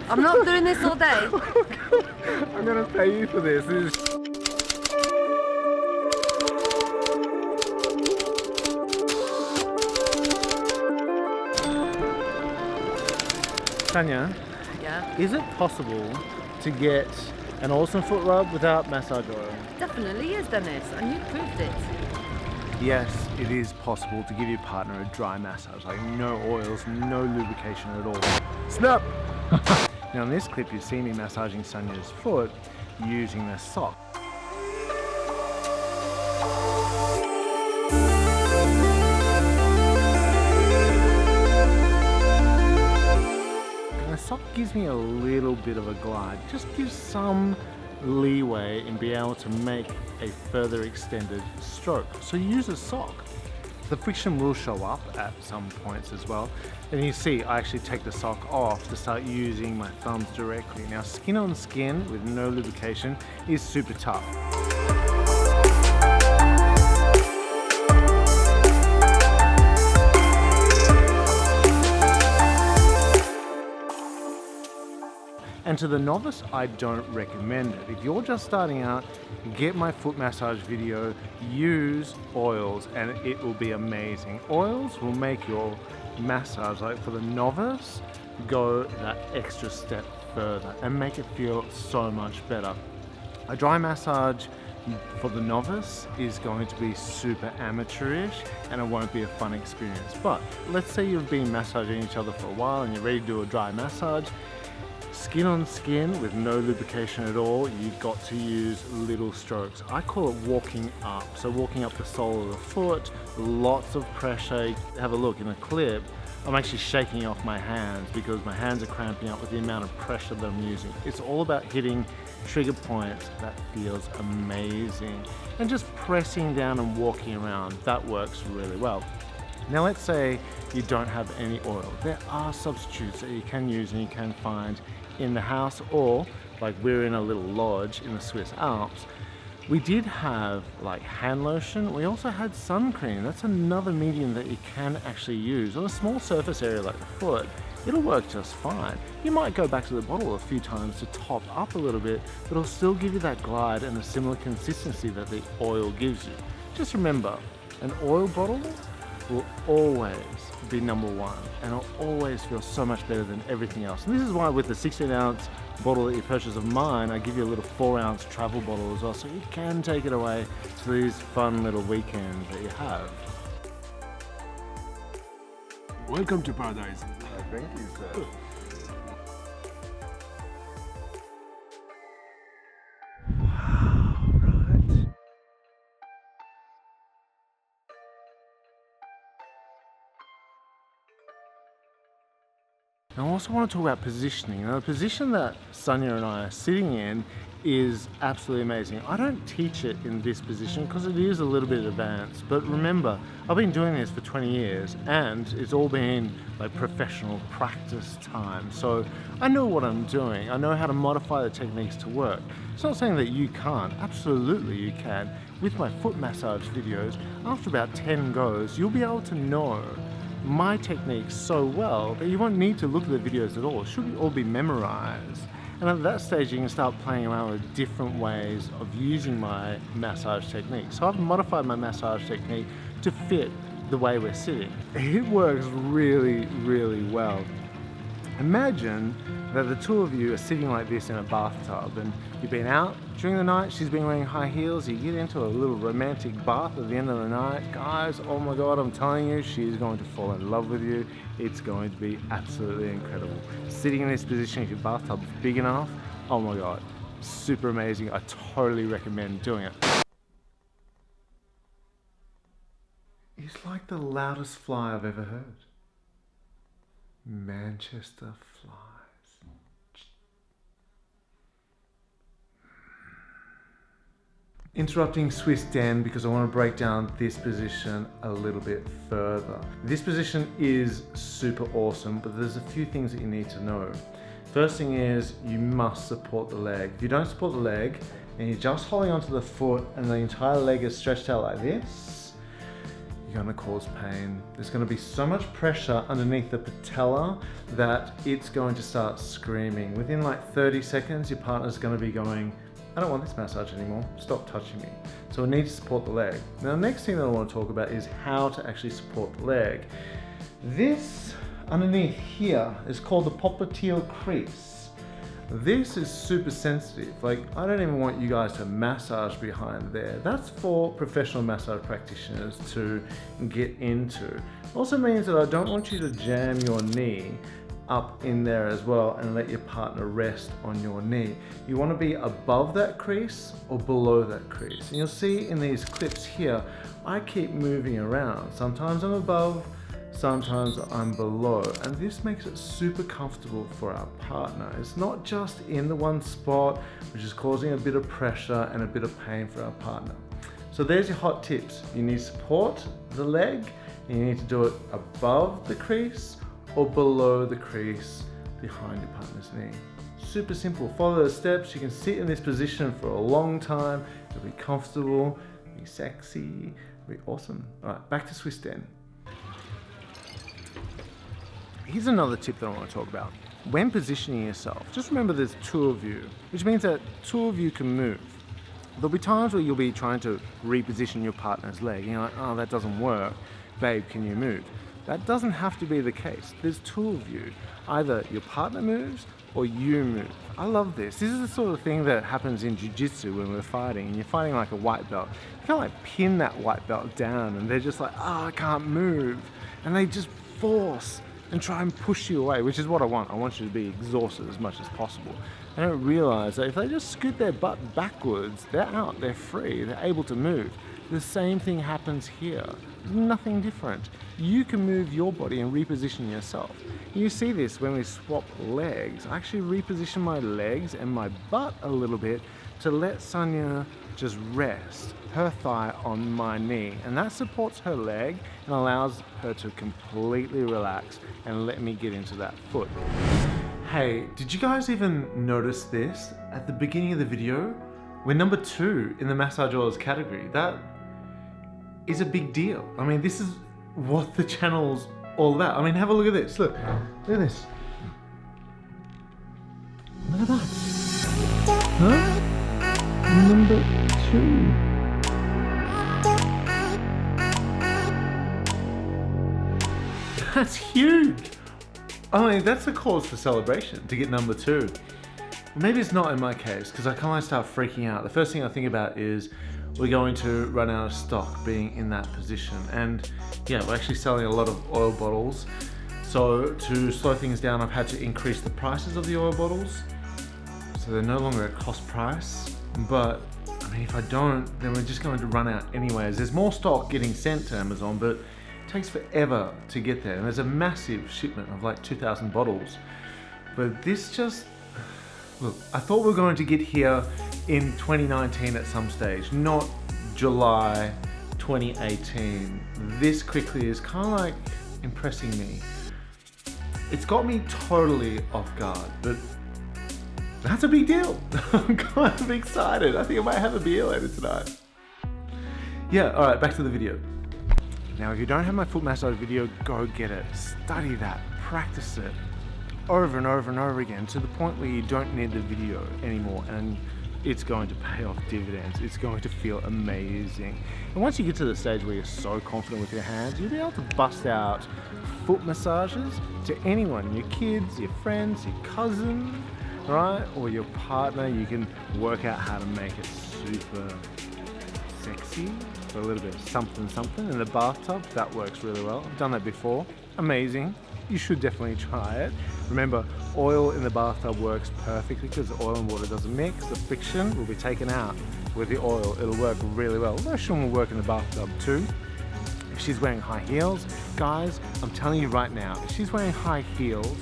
I'm not doing this all day. I'm gonna pay you for this. Tanya, Yeah, is it possible to get an awesome foot rub without massage oil? definitely is, Denis, and you proved it. Yes, it is possible to give your partner a dry massage, like no oils, no lubrication at all. Snap! Now in this clip you see me massaging Sonia's foot using the sock. And the sock gives me a little bit of a glide, just gives some leeway in being able to make a further extended stroke. So use a sock. The friction will show up at some points as well. And you see, I actually take the sock off to start using my thumbs directly. Now, skin on skin with no lubrication is super tough. And to the novice, I don't recommend it. If you're just starting out, get my foot massage video, use oils, and it will be amazing. Oils will make your massage, like for the novice, go that extra step further and make it feel so much better. A dry massage for the novice is going to be super amateurish and it won't be a fun experience. But let's say you've been massaging each other for a while and you're ready to do a dry massage. Skin on skin with no lubrication at all, you've got to use little strokes. I call it walking up. So walking up the sole of the foot, lots of pressure. Have a look in the clip. I'm actually shaking off my hands because my hands are cramping up with the amount of pressure that I'm using. It's all about hitting trigger points that feels amazing. And just pressing down and walking around, that works really well. Now let's say you don't have any oil. There are substitutes that you can use and you can find in the house, or like we're in a little lodge in the Swiss Alps. We did have like hand lotion. We also had sun cream. That's another medium that you can actually use on a small surface area like the foot. It'll work just fine. You might go back to the bottle a few times to top up a little bit, but it'll still give you that glide and a similar consistency that the oil gives you. Just remember, an oil bottle will always be number one and it'll always feel so much better than everything else. And this is why with the 16-ounce bottle that you purchase of mine, I give you a little 4-ounce travel bottle as well, so you can take it away to these fun little weekends that you have. Welcome to paradise. Thank you, sir. Now I also want to talk about positioning. Now the position that Sonia and I are sitting in is absolutely amazing. I don't teach it in this position because it is a little bit advanced, but remember, I've been doing this for 20 years and it's all been like professional practice time. So I know what I'm doing. I know how to modify the techniques to work. It's not saying that you can't. Absolutely you can. With my foot massage videos, after about 10 goes, you'll be able to know my techniques so well that you won't need to look at the videos at all. It should all be memorized. And at that stage you can start playing around with different ways of using my massage technique. So I've modified my massage technique to fit the way we're sitting. It works really, really well. Imagine that the two of you are sitting like this in a bathtub and you've been out during the night, she's been wearing high heels, you get into a little romantic bath at the end of the night. Guys, oh my God, I'm telling you, she's going to fall in love with you. It's going to be absolutely incredible. Sitting in this position, if your bathtub is big enough, oh my God, super amazing. I totally recommend doing it. It's like the loudest fly I've ever heard. Manchester flies. Interrupting Swiss Dan because I want to break down this position a little bit further. This position is super awesome, but there's a few things that you need to know. First thing is you must support the leg. If you don't support the leg and you're just holding onto the foot and the entire leg is stretched out like this, you're gonna cause pain. There's gonna be so much pressure underneath the patella that it's going to start screaming. Within like 30 seconds, your partner's gonna be going, I don't want this massage anymore, stop touching me. So we need to support the leg. Now the next thing that I want to talk about is how to actually support the leg. This underneath here is called the popliteal crease. This is super sensitive. Like, I don't even want you guys to massage behind there. That's for professional massage practitioners to get into. It also means that I don't want you to jam your knee up in there as well and let your partner rest on your knee. You want to be above that crease or below that crease. And you'll see in these clips here, I keep moving around. Sometimes I'm above, sometimes I'm below, and this makes it super comfortable for our partner. It's not just in the one spot, which is causing a bit of pressure and a bit of pain for our partner. So there's your hot tips. You need to support the leg, and you need to do it above the crease or below the crease behind your partner's knee. Super simple. Follow those steps. You can sit in this position for a long time. It'll be comfortable, be sexy, it'll be awesome. All right, back to Swiss 10. Here's another tip that I want to talk about. When positioning yourself, just remember there's two of you, which means that two of you can move. There'll be times where you'll be trying to reposition your partner's leg. You're like, oh, that doesn't work. Babe, can you move? That doesn't have to be the case. There's two of you. Either your partner moves or you move. I love this. This is the sort of thing that happens in jiu-jitsu when we're fighting, and you're fighting like a white belt. You can't like pin that white belt down and they're just like, oh, I can't move. And they just force and try and push you away, which is what I want. I want you to be exhausted as much as possible. They don't realize that if they just scoot their butt backwards, they're out, they're free, they're able to move. The same thing happens here. There's nothing different. You can move your body and reposition yourself. You see this when we swap legs. I actually reposition my legs and my butt a little bit to let Sonia just rest her thigh on my knee, and that supports her leg and allows her to completely relax and let me get into that foot. Hey, did you guys even notice this? At the beginning of the video, we're number 2 in the massage oils category. That is a big deal. I mean, this is what the channel's all about. I mean, have a look at this. Look at this. Look at that. Huh? Number 2. That's huge. I mean, that's a cause for celebration to get number 2. Maybe it's not in my case, because I kind of start freaking out. The first thing I think about is we're going to run out of stock being in that position. And yeah, we're actually selling a lot of oil bottles. So to slow things down, I've had to increase the prices of the oil bottles. So they're no longer at cost price. But I mean, if I don't, then we're just going to run out anyways. There's more stock getting sent to Amazon, but it takes forever to get there. And there's a massive shipment of like 2,000 bottles. But this just, look, I thought we were going to get here in 2019 at some stage, not July 2018. This quickly is kind of like impressing me. It's got me totally off guard, but that's a big deal. I'm kind of excited. I think I might have a beer later tonight. Yeah, all right, back to the video. Now, if you don't have my foot massage video, go get it. Study that, practice it over and over and over again to the point where you don't need the video anymore, and it's going to pay off dividends. It's going to feel amazing. And once you get to the stage where you're so confident with your hands, you'll be able to bust out foot massages to anyone, your kids, your friends, your cousin, right? Or your partner. You can work out how to make it super sexy. A little bit of something in the bathtub. That works really well. I've done that before. Amazing. You should definitely try it. Remember, oil in the bathtub works perfectly because oil and water doesn't mix. The friction will be taken out with the oil. It'll work really well. Lotion will work in the bathtub too. If she's wearing high heels, guys, I'm telling you right now, if she's wearing high heels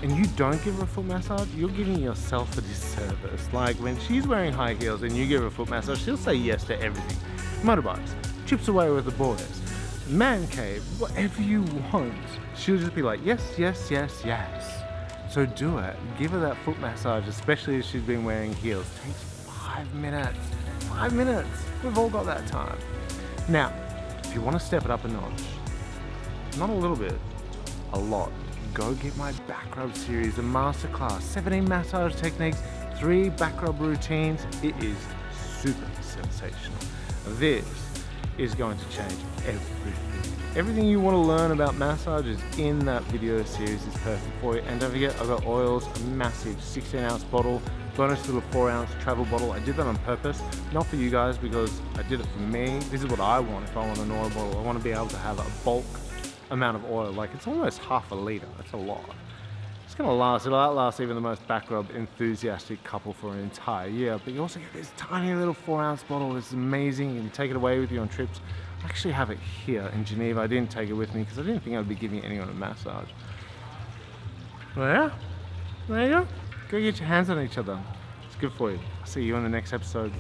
and you don't give her a foot massage, you're giving yourself a disservice. Like when she's wearing high heels and you give her a foot massage, she'll say yes to everything. Motorbikes, trips away with the boys, man cave, whatever you want. She'll just be like, yes, yes, yes, yes. So do it. Give her that foot massage, especially if she's been wearing heels. It takes 5 minutes. 5 minutes. We've all got that time. Now, If you want to step it up a notch, not a little bit, a lot, go get my back rub series, a masterclass, 17 massage techniques, 3 back rub routines. It is super sensational. This is going to change everything. Everything you want to learn about massage is in that video series. It's perfect for you. And don't forget, I've got oils, a massive 16-ounce bottle, bonus little 4-ounce travel bottle. I did that on purpose, not for you guys, because I did it for me. This is what I want if I want an oil bottle. I want to be able to have a bulk amount of oil. Like, it's almost half a litre. That's a lot. It's gonna last. It'll outlast even the most back rub enthusiastic couple for an entire year. But you also get this tiny little 4-ounce bottle. It's amazing. You can take it away with you on trips. I actually have it here in Geneva. I didn't take it with me because I didn't think I'd be giving anyone a massage. Well, yeah, there you go. Go get your hands on each other. It's good for you. I'll see you on the next episode.